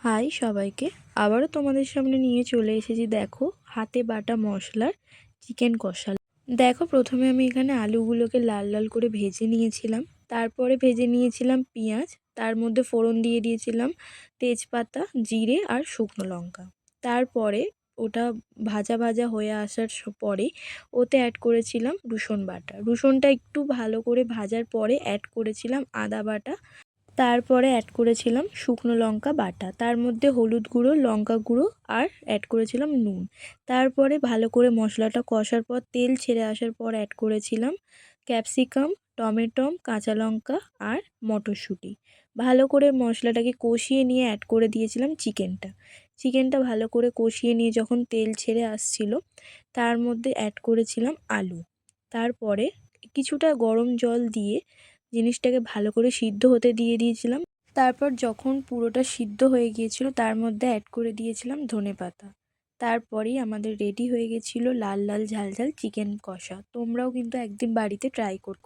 High সবাইকে, আবারও তোমাদের সামনে নিয়ে চলে এসেছি। দেখো, হাতে বাটা মশলার চিকেন কষা। দেখো, প্রথমে আমি এখানে আলুগুলোকে লাল লাল করে ভেজে নিয়েছিলাম। তারপরে ভেজে নিয়েছিলাম পেঁয়াজ, তার মধ্যে ফোড়ন দিয়ে দিয়েছিলাম তেজপাতা, জিরে আর শুকনো লঙ্কা। তারপরে ওটা ভাজা ভাজা হয়ে আসার পরে ওতে অ্যাড করেছিলাম রসুন বাটা। রসুনটা একটু ভালো করে ভাজার পরে অ্যাড করেছিলাম আদা বাটা। তারপরে অ্যাড করেছিলাম শুকনো লঙ্কা বাটা, তার মধ্যে হলুদ গুঁড়ো, লঙ্কা গুঁড়ো আর অ্যাড করেছিলাম নুন। তারপরে ভালো করে মশলাটা কষার পর তেল ছেড়ে আসার পর অ্যাড করেছিলাম ক্যাপসিকাম, টমেটো, কাঁচা লঙ্কা আর মটরশুঁটি। ভালো করে মশলাটাকে কষিয়ে নিয়ে অ্যাড করে দিয়েছিলাম চিকেনটা ভালো করে কষিয়ে নিয়ে যখন তেল ছেড়ে আসছিল, তার মধ্যে অ্যাড করেছিলাম আলু। তারপরে কিছুটা গরম জল দিয়ে জিনিসটাকে ভালো করে সিদ্ধ হতে দিয়ে দিয়েছিলাম। তারপর যখন পুরোটা সিদ্ধ হয়ে গিয়েছিল, তার মধ্যে অ্যাড করে দিয়েছিলাম ধনেপাতা। তারপরেই আমাদের রেডি হয়ে গেছিলো লাল লাল ঝাল ঝাল চিকেন কষা। তোমরাও কিন্তু একদিন বাড়িতে ট্রাই করো।